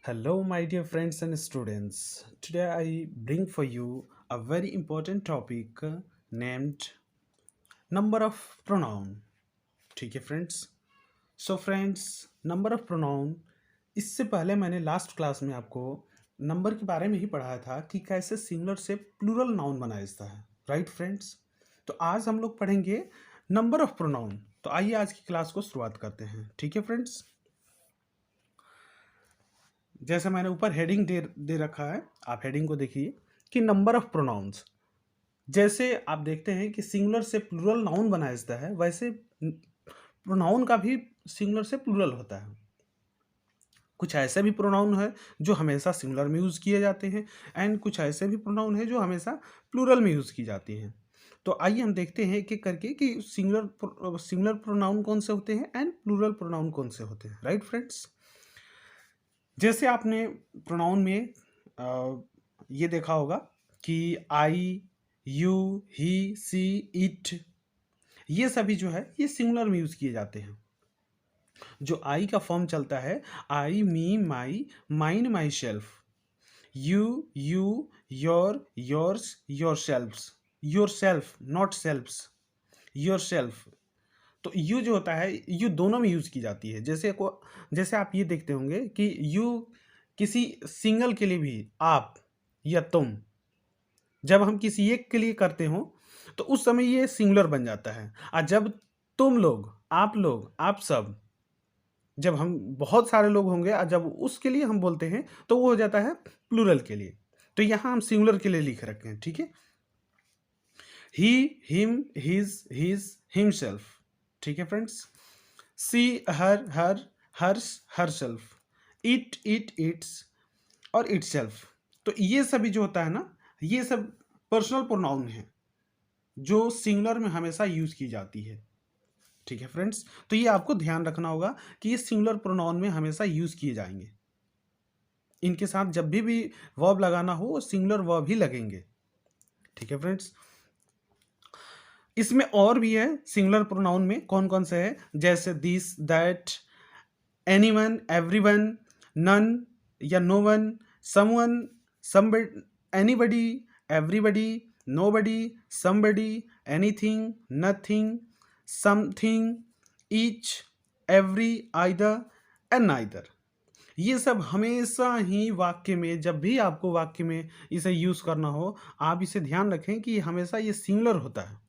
Hello, my dear friends and students. Today I bring for you a very important topic named number of pronoun. ठीक है friends. So friends, number of pronoun. इससे पहले मैंने last class में आपको number के बारे में ही पढ़ाया था कि कैसे सिंगुलर से प्लूरल नाउन बनाया जाता है. Right friends. तो आज हम लोग पढ़ेंगे नंबर ऑफ प्रोनाउन. तो आइए आज की क्लास को शुरुआत करते हैं. ठीक है फ्रेंड्स. जैसे मैंने ऊपर हेडिंग दे रखा है, आप हेडिंग को देखिए कि नंबर ऑफ प्रोनाउंस. जैसे आप देखते हैं कि सिंगुलर से प्लूरल नाउन बनाया जाता है, वैसे प्रोनाउन का भी सिंगुलर से प्लूरल होता है. कुछ ऐसे भी प्रोनाउन है जो हमेशा सिंगुलर में यूज़ किए जाते हैं, एंड कुछ ऐसे भी प्रोनाउन है जो हमेशा प्लूरल में यूज़ की जाती हैं. तो आइए हम देखते हैं एक एक करके कि सिंगुलर प्रोनाउन कौन से होते हैं एंड प्लूरल प्रोनाउन कौन से होते हैं. Right friends. जैसे आपने प्रोनाउन में ये देखा होगा कि आई, यू, ही, सी, इट, ये सभी जो है ये सिंगुलर में यूज किए जाते हैं. जो आई का फॉर्म चलता है I, me, my, mine, myself, you, yours, yourselves, yourself not selves, yourself. तो यू जो होता है यू दोनों में यूज की जाती है. जैसे आप ये देखते होंगे कि यू किसी सिंगल के लिए भी आप या तुम, जब हम किसी एक के लिए करते हो तो उस समय ये सिंगुलर बन जाता है. और जब तुम लोग, आप सब, जब हम बहुत सारे लोग होंगे और जब उसके लिए हम बोलते हैं तो वो हो जाता है प्लूरल के लिए. तो यहाँ हम सिंगुलर के लिए लिख रखे हैं. ठीक है. He, him, his, himself. ठीक है friends. She, her, hers, herself, its और इटसेल्फ. तो ये सभी जो होता है ना, ये सब पर्सनल प्रोनाउन है जो सिंगुलर में हमेशा यूज की जाती है. ठीक है फ्रेंड्स. तो ये आपको ध्यान रखना होगा कि ये सिंगुलर प्रोनाउन में हमेशा यूज किए जाएंगे. इनके साथ जब भी वर्ब लगाना हो वो सिंगुलर वर्ब ही लगेंगे. ठीक है फ्रेंड्स. इसमें और भी है सिंगुलर प्रोनाउन में कौन कौन से है, जैसे this, that, anyone, everyone, none या no one, someone, somebody, anybody, everybody, nobody, somebody, anything, nothing, something, each, every, either and neither. ये सब हमेशा ही वाक्य में, जब भी आपको वाक्य में इसे यूज़ करना हो, आप इसे ध्यान रखें कि हमेशा ये सिंगुलर होता है.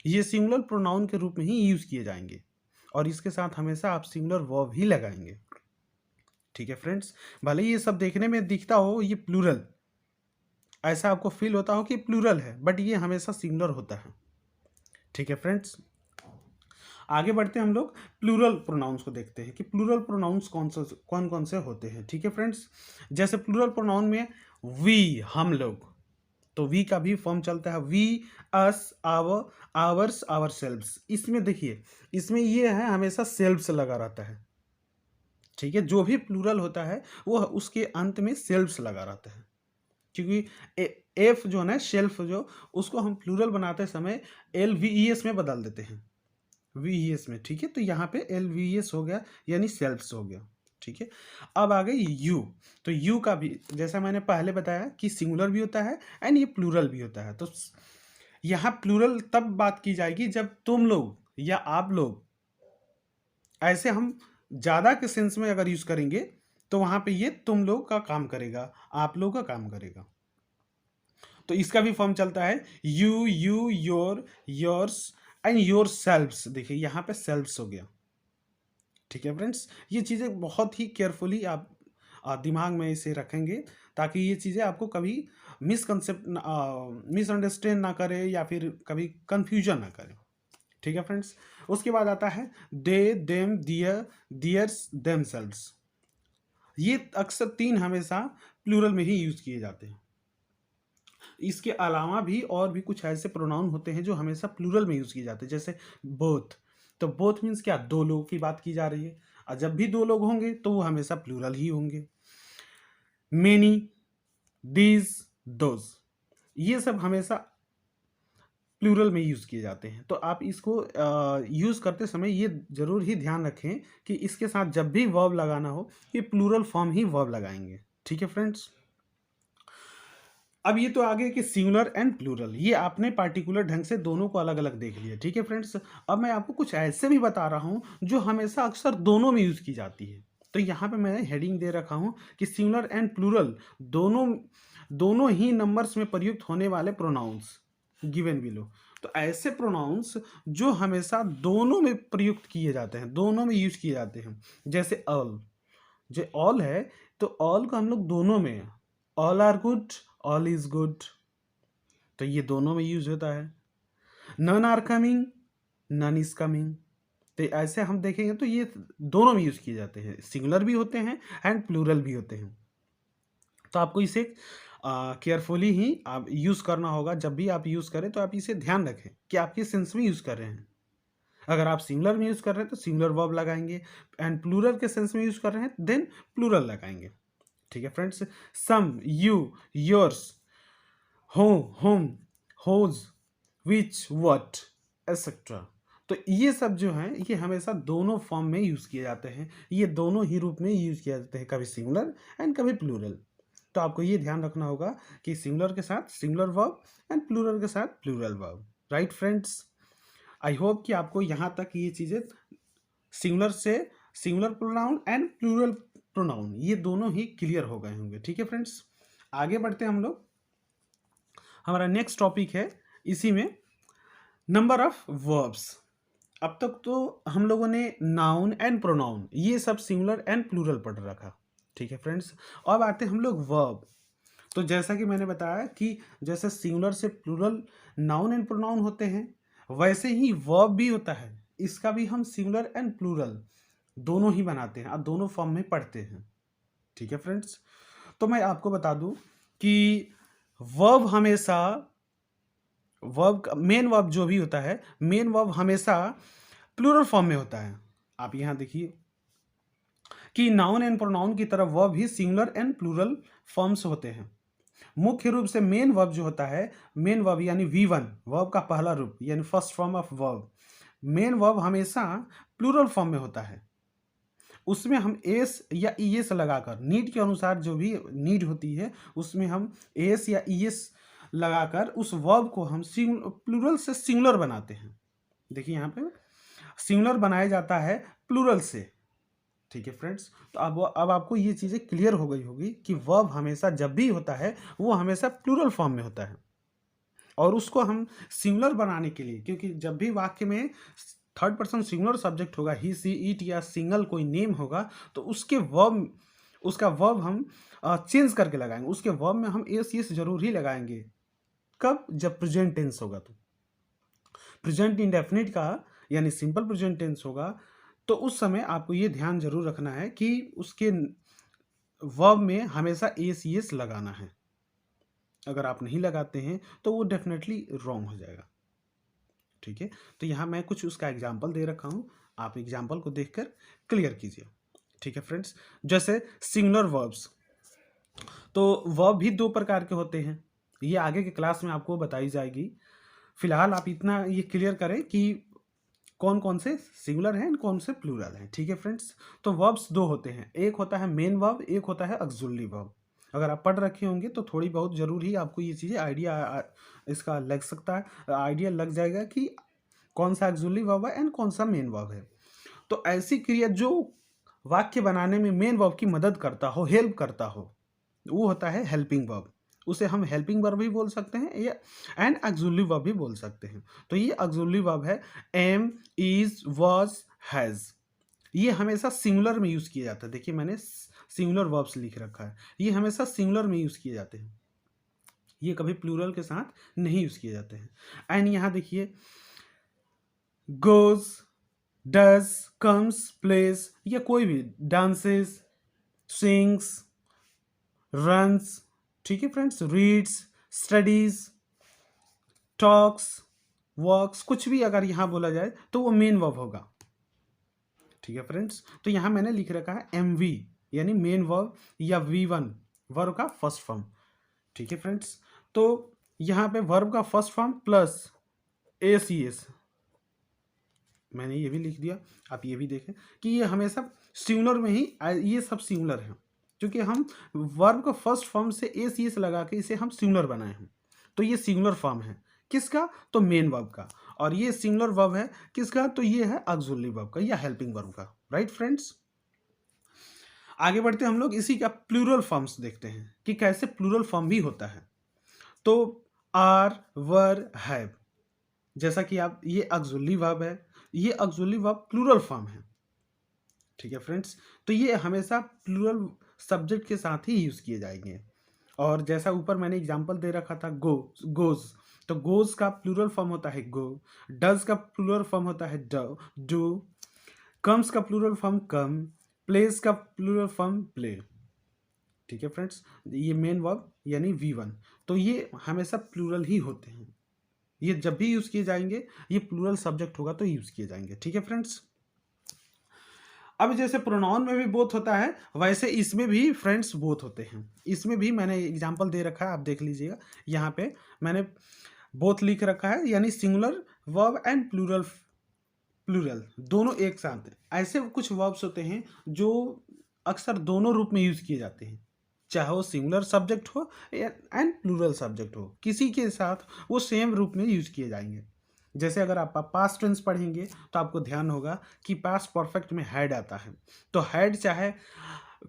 ये सिंगुलर प्रोनाउन के रूप में ही यूज़ किए जाएंगे और इसके साथ हमेशा आप सिंगुलर वर्ब ही लगाएंगे. ठीक है फ्रेंड्स. भले ही ये सब देखने में दिखता हो ये प्लूरल, ऐसा आपको फील होता हो कि प्लूरल है, बट ये हमेशा सिंगुलर होता है. ठीक है फ्रेंड्स. आगे बढ़ते हम लोग प्लूरल प्रोनाउंस को देखते हैं कि प्लूरल प्रोनाउंस कौन कौन से होते हैं. ठीक है फ्रेंड्स. जैसे प्लूरल प्रोनाउन में वी, हम लोग, तो वी का भी फॉर्म चलता है we, us, our, ours, ourselves. इसमें देखिए, इसमें ये है हमेशा सेल्व्स लगा रहता है. ठीक है. जो भी प्लूरल होता है वो उसके अंत में सेल्व्स लगा रहता है, क्योंकि एफ जो है ना, शेल्फ, जो उसको हम प्लूरल बनाते समय एल वी ई एस में बदल देते हैं, वी ई एस में. ठीक है. तो यहाँ पे एल वी ई एस हो गया यानी सेल्फ्स हो गया. ठीक है. अब आ गई यू. तो यू का भी जैसा मैंने पहले बताया कि सिंगुलर भी होता है एंड ये प्लूरल भी होता है. तो यहाँ प्लूरल तब बात की जाएगी जब तुम लोग या आप लोग, ऐसे हम ज़्यादा के सेंस में अगर यूज करेंगे तो वहां पे ये तुम लोग का काम करेगा, आप लोग का काम करेगा. तो इसका भी फॉर्म चलता है you, your, yours and your selves. देखिए यहाँ पे सेल्व्स हो गया. ठीक है फ्रेंड्स. ये चीज़ें बहुत ही केयरफुली आप दिमाग में इसे रखेंगे ताकि ये चीज़ें आपको कभी मिसअंडरस्टैंड ना करे या फिर कभी कंफ्यूजन ना करे. ठीक है फ्रेंड्स. उसके बाद आता है दे, देम, दियर, दियर्स, देमसेल्व्स. ये अक्सर तीन हमेशा प्लूरल में ही यूज किए जाते हैं. इसके अलावा भी और भी कुछ ऐसे प्रोनाउन होते हैं जो हमेशा प्लूरल में यूज किए जाते हैं, जैसे बोथ. तो बोथ मीन्स क्या, दो लोगों की बात की जा रही है और जब भी दो लोग होंगे तो वो हमेशा प्लूरल ही होंगे. मेनी, दीज, दोज, ये सब हमेशा प्लूरल में यूज़ किए जाते हैं। तो आप इसको यूज़ करते समय ये ज़रूर ही ध्यान रखें कि इसके साथ जब भी वर्ब लगाना हो, ये प्लूरल फॉर्म ही वर्ब लगाएंगे। ठीक है फ्रेंड्स। अब ये तो आगे कि सिंगुलर एंड प्लूरल, ये आपने पार्टिकुलर ढंग से दोनों को अलग अलग देख लिया। ठीक है फ्रेंड्स। अब मैं आपको कुछ ऐसे भी बता रहा हूँ जो हमेशा अक्सर दोनों में यूज़ की जाती है। तो यहाँ पे मैंने हेडिंग दे रखा हूँ कि सिंगुलर एंड प्लूरल दोनों दोनों ही नंबर्स में प्रयुक्त होने वाले प्रोनाउंस गिवन बिलो। तो ऐसे प्रोनाउंस जो हमेशा दोनों में प्रयुक्त किए जाते हैं, दोनों में यूज किए जाते हैं, जैसे ऑल। जो ऑल है, तो ऑल का हम लोग दोनों में, all are good, all is good, तो ये दोनों में यूज होता है। None are coming, none is coming, तो ऐसे हम देखेंगे तो ये दोनों में यूज किए जाते हैं, सिंगुलर भी होते हैं एंड प्लूरल भी होते हैं। तो आपको इसे केयरफुली ही आप यूज़ करना होगा। जब भी आप यूज़ करें तो आप इसे ध्यान रखें कि आप किस सेंस में यूज़ कर रहे हैं। अगर आप सिंगुलर में यूज़ कर रहे हैं तो सिंगुलर वर्ब लगाएंगे, एंड प्लूरल के सेंस में यूज़ कर रहे हैं देन प्लूरल लगाएंगे। ठीक है friends. Some, you, yours, who, whom, whose, which, what, etcetera. तो ये सब जो हैं ये हमेशा दोनों फॉर्म में यूज़ किए जाते हैं, ये दोनों ही रूप में यूज़ किए जाते हैं, कभी सिंगुलर एंड कभी प्लूरल। तो आपको ये ध्यान रखना होगा कि सिंगुलर के साथ सिंगुलर वर्ब एंड प्लूरल के साथ plural verb. Right friends. I hope कि आपको यहाँ तक ये चीज़ें सिंगुलर से singular pronoun and plural pronoun ये दोनों ही क्लियर हो गए होंगे। ठीक है फ्रेंड्स। आगे बढ़ते हैं हम लोग। हमारा नेक्स्ट टॉपिक है इसी में नंबर ऑफ वर्ब्स। अब तक तो हम लोगों ने नाउन एंड प्रोनाउन ये सब सिंगुलर एंड प्लूरल पढ़ रखा। ठीक है फ्रेंड्स। अब आते हैं हम लोग वर्ब। तो जैसा कि मैंने बताया कि जैसे सिंगुलर से प्लूरल नाउन एंड प्रोनाउन होते हैं, वैसे ही वर्ब भी होता है। इसका भी हम सिंगुलर एंड प्लूरल दोनों ही बनाते हैं और दोनों फॉर्म में पढ़ते हैं। ठीक है फ्रेंड्स। तो मैं आपको बता दूं कि वर्ब हमेशा, वर्ब मेन वर्ब जो भी होता है, मेन वर्ब हमेशा प्लूरल फॉर्म में होता है। आप यहाँ देखिए कि नाउन एंड प्रोनाउन की तरह वर्ब भी सिंगुलर एंड प्लूरल फॉर्म्स होते हैं। मुख्य रूप से मेन वर्ब जो होता है, मेन वर्ब यानी V1 वर्ब का पहला रूप यानी first form of verb, main verb हमेशा प्लूरल फॉर्म में होता है। उसमें हम एस या ईएस लगाकर, नीड के अनुसार जो भी नीड होती है उसमें हम एस या ईएस लगाकर उस वर्ब को हम प्लूरल से सिंगुलर बनाते हैं। देखिए यहाँ पे सिंगुलर बनाया जाता है प्लूरल से। ठीक है फ्रेंड्स। तो अब आपको ये चीज़ें क्लियर हो गई होगी कि वर्ब हमेशा जब भी होता है वो हमेशा प्लूरल फॉर्म में होता है, और उसको हम सिंगुलर बनाने के लिए, क्योंकि जब भी वाक्य में थर्ड पर्सन सिंगुलर सब्जेक्ट होगा, ही, सी, इट या सिंगल कोई नेम होगा, तो उसके वर्ब, उसका वर्ब हम चेंज करके लगाएंगे। उसके वर्ब में हम एस यस जरूर ही लगाएंगे। कब? जब प्रेजेंट टेंस होगा। तो प्रेजेंट इंडेफिनिट का यानी सिंपल प्रेजेंट टेंस होगा, तो उस समय आपको ये ध्यान जरूर रखना है कि उसके वर्ब में हमेशा एस यस लगाना है। अगर आप नहीं लगाते हैं तो वो डेफिनेटली रॉन्ग हो जाएगा। ठीक है। तो यहाँ मैं कुछ उसका एग्जाम्पल दे रखा हूँ, आप एग्जाम्पल को देखकर क्लियर कीजिए। ठीक है फ्रेंड्स। जैसे सिंगुलर वर्ब्स, तो वर्ब भी दो प्रकार के होते हैं, ये आगे के क्लास में आपको बताई जाएगी। फिलहाल आप इतना ये क्लियर करें कि कौन कौन से सिंगुलर हैं, कौन से प्लूरल हैं। ठीक है फ्रेंड्स। तो वर्ब्स दो होते हैं, एक होता है मेन वर्ब, एक होता है ऑक्सिलरी वर्ब। अगर आप पढ़ रखे होंगे तो थोड़ी बहुत जरूर ही आपको ये चीज़ें आइडिया इसका लग सकता है, आइडिया लग जाएगा कि कौन सा ऑक्सिलरी वर्ब है एंड कौन सा मेन वर्ब है। तो ऐसी क्रिया जो वाक्य बनाने में मेन वर्ब की मदद करता हो, हेल्प करता हो, वो होता है हेल्पिंग वर्ब। उसे हम हेल्पिंग वर्ब भी बोल सकते हैं या एंड ऑक्सिलरी वर्ब भी बोल सकते हैं। तो ये ऑक्सिलरी वर्ब है एम, इज, वाज, हैज। ये हमेशा सिंगुलर में यूज किया जाता है। देखिए मैंने सिंगुलर वर्ब्स लिख रखा है, ये हमेशा सिंगुलर में यूज किए जाते हैं, ये कभी प्लूरल के साथ नहीं यूज किए जाते हैं। एंड यहाँ देखिए गोज, डज, कम्स, प्लेस, या कोई भी, डांसेस, सिंग्स, रन्स, ठीक है friends, reads, studies, talks, works, कुछ भी अगर यहाँ बोला जाए तो वो मेन वर्ब होगा। ठीक है फ्रेंड्स। तो यहाँ मैंने लिख रखा है MV यानी मेन वर्ब या V1 वर्ब का फर्स्ट फॉर्म। ठीक है फ्रेंड्स। तो यहाँ पे वर्ब का फर्स्ट फॉर्म प्लस ACS, मैंने ये भी लिख दिया, आप ये भी देखें कि ये हमेशा सिंगुलर में ही ये सब सिंगुलर है, क्योंकि हम वर्ब को फर्स्ट फॉर्म से ACS लगा के इसे हम सिंगुलर बनाए हैं। तो ये सिंगुलर फॉर्म है किसका, तो मेन वर्ब का, और ये सिंगुलर वर्ब है किसका, तो ये है ऑक्सिलरी वर्ब का या हेल्पिंग वर्ब का। राइट फ्रेंड्स, आगे बढ़ते हम लोग इसी का प्लूरल फॉर्म्स देखते हैं कि कैसे प्लूरल फॉर्म भी होता है। तो आर, वर, हैव, जैसा कि आप, ये ऑक्सिलरी वर्ब है, ये ऑक्सिलरी वर्ब प्लूरल फॉर्म है। ठीक है फ्रेंड्स, तो ये हमेशा प्लूरल सब्जेक्ट के साथ ही यूज किए जाएंगे। और जैसा ऊपर मैंने एग्जांपल दे रखा था, गोज, तो गोज का प्लूरल फॉर्म होता है गो, डज का प्लूरल फॉर्म होता है डू, कम्स का प्लूरल फॉर्म कम, प्लेस का प्लूरल फॉर्म प्ले। ठीक है फ्रेंड्स, ये मेन वर्ब यानी V1, तो ये हमेशा प्लूरल ही होते हैं, ये जब भी यूज किए जाएंगे ये प्लूरल सब्जेक्ट होगा तो यूज किए जाएंगे। ठीक है फ्रेंड्स, अब जैसे प्रोनाउन में भी बोथ होता है, वैसे इसमें भी फ्रेंड्स बोथ होते हैं। इसमें भी मैंने एग्जांपल दे रखा है, आप देख लीजिएगा, यहाँ पे मैंने बोथ लिख रखा है, यानी singular verb and plural, plural दोनों एक साथ। ऐसे कुछ वर्ब्स होते हैं जो अक्सर दोनों रूप में यूज किए जाते हैं, चाहे वो सिंगुलर सब्जेक्ट हो एंड प्लूरल सब्जेक्ट हो, किसी के साथ वो सेम रूप में यूज किए जाएंगे। जैसे अगर आप पास्ट टेंस पढ़ेंगे तो आपको ध्यान होगा कि पास्ट परफेक्ट में हैड आता है, तो हैड चाहे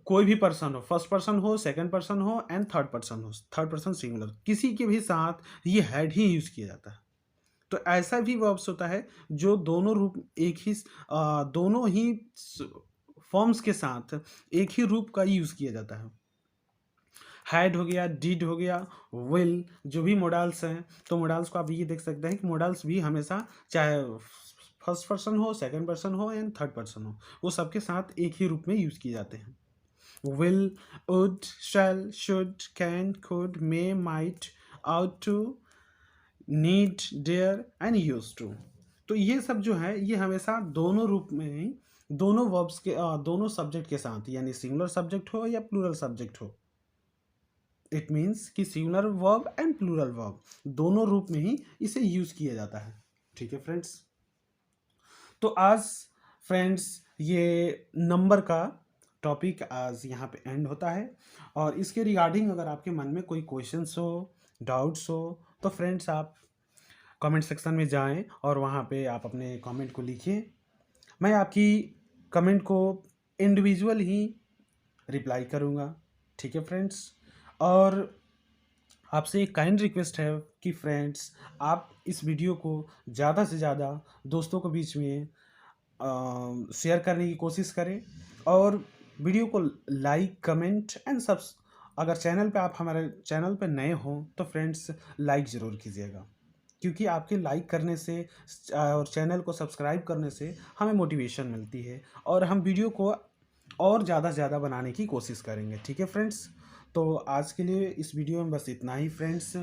कोई भी पर्सन हो, फर्स्ट पर्सन हो, सेकंड पर्सन हो एंड थर्ड पर्सन हो, थर्ड पर्सन सिंगुलर, किसी के भी साथ ये हैड ही यूज किया जाता है। तो ऐसा भी वर्ब्स होता है जो दोनों रूप एक ही दोनों ही फॉर्म्स के साथ एक ही रूप का यूज किया जाता है। हैड हो गया, डिड हो गया, विल, जो भी मोडाल्स हैं, तो मोडाल्स को आप ये देख सकते हैं कि मोडाल्स भी हमेशा चाहे फर्स्ट पर्सन हो, सेकंड पर्सन हो एंड थर्ड पर्सन हो, वो सबके साथ एक ही रूप में यूज किए जाते हैं। Will, would, shall, should, can, could, may, might, ought to, need, dare and use to. तो ये सब जो है ये हमेशा दोनों रूप में ही, दोनों वर्ब्स के दोनों सब्जेक्ट के साथ, यानी सिंगुलर सब्जेक्ट हो या प्लूरल सब्जेक्ट हो, इट मीन्स कि singular verb and plural verb दोनों रूप में ही इसे यूज किया जाता है। ठीक है फ्रेंड्स, तो आज फ्रेंड्स ये नंबर का टॉपिक आज यहाँ पे एंड होता है, और इसके रिगार्डिंग अगर आपके मन में कोई क्वेश्चंस हो, डाउट्स हो, तो फ्रेंड्स आप कमेंट सेक्शन में जाएं और वहाँ पे आप अपने कमेंट को लिखिए। मैं आपकी कमेंट को इंडिविजुअल ही रिप्लाई करूँगा। ठीक है फ्रेंड्स, और आपसे एक काइंड रिक्वेस्ट है कि फ्रेंड्स आप इस वीडियो को ज़्यादा से ज़्यादा दोस्तों के बीच में शेयर करने की कोशिश करें, और वीडियो को लाइक, कमेंट एंड सब, अगर चैनल पे आप हमारे चैनल पे नए हों तो फ्रेंड्स लाइक ज़रूर कीजिएगा, क्योंकि आपके लाइक करने से और चैनल को सब्सक्राइब करने से हमें मोटिवेशन मिलती है, और हम वीडियो को और ज़्यादा से ज़्यादा बनाने की कोशिश करेंगे। ठीक है फ्रेंड्स, तो आज के लिए इस वीडियो में बस इतना ही फ्रेंड्स।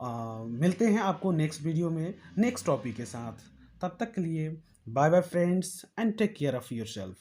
मिलते हैं आपको नेक्स्ट वीडियो में नेक्स्ट टॉपिक के साथ, तब तक के लिए bye bye friends and take care of yourself.